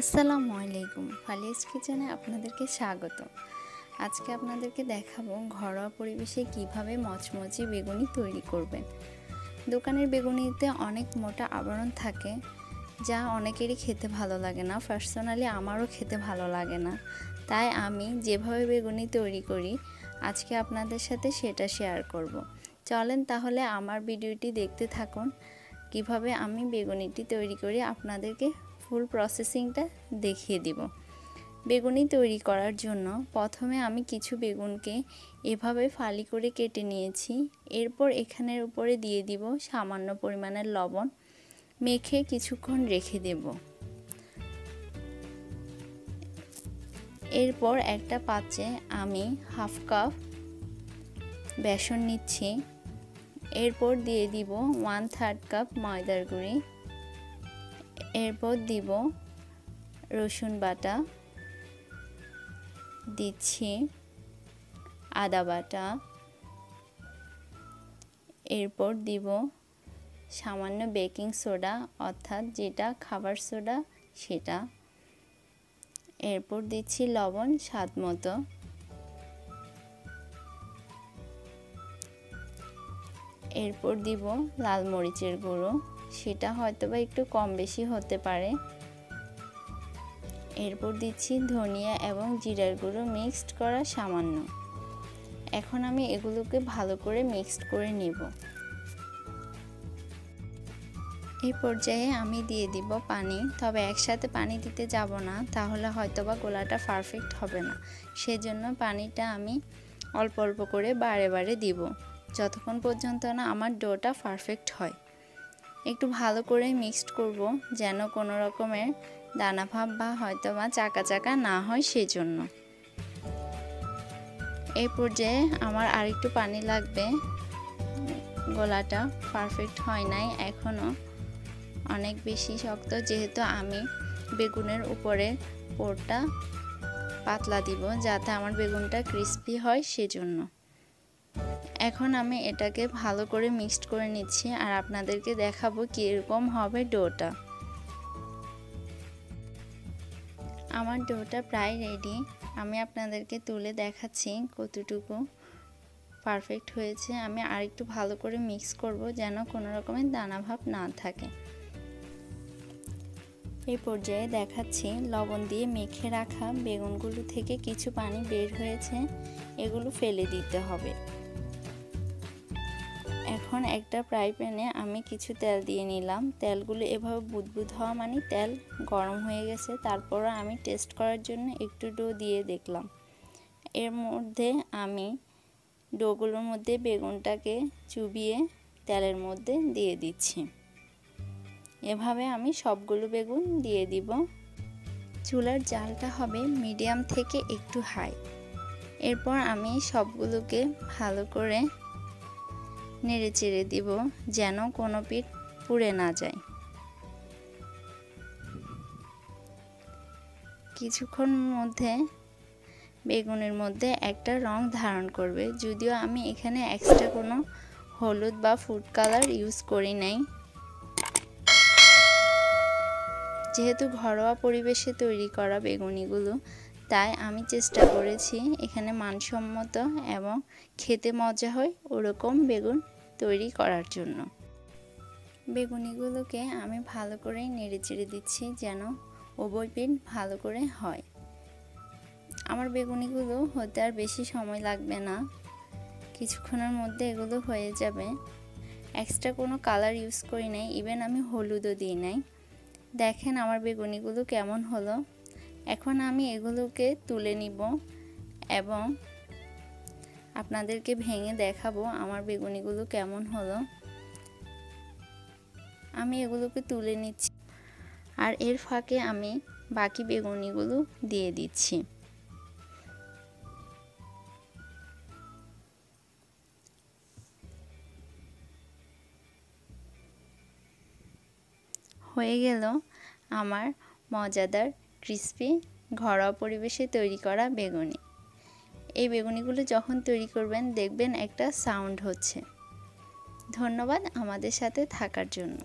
আসসালামু আলাইকুম, ফালিয়াস কিচেনে আপনাদেরকে স্বাগত। আজকে আপনাদেরকে দেখাবো ঘরোয়া পরিবেশে কিভাবে মচমচে বেগুনি তৈরি করবেন। দোকানের বেগুনিতে অনেক মোটা আবরণ থাকে, যা অনেকেরই খেতে ভালো লাগে না। পার্সোনালি আমারও খেতে ভালো লাগে না, তাই আমি যেভাবে বেগুনি তৈরি করি আজকে আপনাদের সাথে সেটা শেয়ার করব। চলেন তাহলে আমার ভিডিওটি দেখতে থাকুন, কিভাবে আমি বেগুনিটি তৈরি করি আপনাদেরকে ফুল প্রসেসিংটা দেখিয়ে দিব। বেগুনি তৈরি করার জন্য প্রথমে আমি কিছু বেগুনকে এভাবে ফালি করে কেটে নিয়েছি। এরপর এখানের উপরে দিয়ে দিব সামান্য পরিমাণের লবণ, মেখে কিছুক্ষণ রেখে দেব। এরপর একটা পাত্রে আমি হাফ কাপ বেসন নিচ্ছি। এরপর দিয়ে দিব 1/3 কাপ ময়দার গুঁড়ি। এরপর দিব রসুন বাটা, দিচ্ছি আদা বাটা, এরপর দিব সামান্য বেকিং সোডা অর্থাৎ যেটা খাবার সোডা সেটা। এরপর দিচ্ছি লবণ স্বাদ মতো। এরপর দিব লাল মরিচের গুঁড়ো, সেটা হয়তোবা একটু কম বেশি হতে পারে। এরপর দিচ্ছি ধনিয়া এবং জিরার গুঁড়ো মিক্সড করা সামান্য। এখন আমি এগুলোকে ভালো করে মিক্সড করে নেব। এই পর্যায়ে আমি দিয়ে দিব পানি, তবে একসাথে পানি দিতে যাব না, তাহলে হয়তোবা গোলাটা পারফেক্ট হবে না। সেজন্য পানিটা আমি অল্প অল্প করে বারে বারে দিব, যতক্ষণ পর্যন্ত না আমার ডোটা পারফেক্ট হয়। একটু ভালো করে মিক্সড করব, যেন কোনো রকমের দানা ভাব বা হয়তোবা চাকা চাকা না হয় সেজন্য। এই পর্যায়ে আমার আরেকটু পানি লাগবে, গোলাটা পারফেক্ট হয় নাই এখনো, অনেক বেশি শক্ত, যেহেতু আমি বেগুনের উপরে পোরটা পাতলা দিব যাতে আমার বেগুনটা ক্রিস্পি হয় সেজন্য। এখন আমি এটাকে ভালো করে মিক্সড করে নিচ্ছি আর আপনাদেরকে দেখাবো কীরকম হবে ডোটা। আমার ডোটা প্রায় রেডি, আমি আপনাদেরকে তুলে দেখাচ্ছি কতটুকু পারফেক্ট হয়েছে। আমি আরেকটু ভালো করে মিক্স করব যেন কোনো রকমের দানা ভাব না থাকে। এই পর্যায়ে দেখাচ্ছি লবণ দিয়ে মেখে রাখা বেগুনগুলো থেকে কিছু পানি বের হয়েছে, এগুলো ফেলে দিতে হবে। এখন একটা ফ্রাই প্যানে আমি কিছু তেল দিয়ে নিলাম। তেলগুলো এভাবে বুদবুদ হওয়া মানে তেল গরম হয়ে গেছে। তারপর আমি টেস্ট করার জন্য একটু ডো দিয়ে দেখলাম। এর মধ্যে আমি ডোগুলোর মধ্যে বেগুনটাকে চুবিয়ে তেলের মধ্যে দিয়ে দিচ্ছি। এভাবে আমি সবগুলো বেগুন দিয়ে দিব। চুলার জালটা হবে মিডিয়াম থেকে একটু হাই। এরপর আমি সবগুলোকে ভালো করে নেড়ে চেড়ে দিব যেন কোনো পিঠ পুড়ে না যায়। কিছুক্ষণ মধ্যে বেগুনের মধ্যে একটা রং ধারণ করবে, যদিও আমি এখানে এক্সট্রা কোনো হলুদ বা ফুড কালার ইউজ করি নাই। যেহেতু ঘরোয়া পরিবেশে তৈরি করা বেগুনিগুলো, তাই আমি চেষ্টা করেছি এখানে মানসম্মত এবং খেতে মজা হয় ওরকম বেগুন তৈরি করার জন্য। বেগুনিগুলোকে আমি ভালো করে নেড়ে চেড়ে দিচ্ছি যেন উভয় পিঠ ভালো করে হয়। আমার বেগুনিগুলো হতে আর বেশি সময় লাগবে না, কিছুক্ষণের মধ্যে এগুলো হয়ে যাবে। এক্সট্রা কোনো কালার ইউজ করি নাই, ইভেন আমি হলুদও দিই নাই। দেখেন আমার বেগুনিগুলো কেমন হলো। এখন আমি এগুলোকে তুলে নিব এবং আপনাদেরকে ভেঙে দেখাবো আমার বেগুনিগুলো কেমন হলো। আমি এগুলোকে তুলে নিচ্ছি আর এর ফাঁকে আমি বাকি বেগুনিগুলো দিয়ে দিচ্ছি। হয়ে গেল আমার মজাদার ক্রিস্পি ঘরোয়া পরিবেশে তৈরি করা বেগুনি। এই বেগুনিগুলো যখন তৈরি করবেন দেখবেন একটা সাউন্ড হচ্ছে। ধন্যবাদ আমাদের সাথে থাকার জন্য।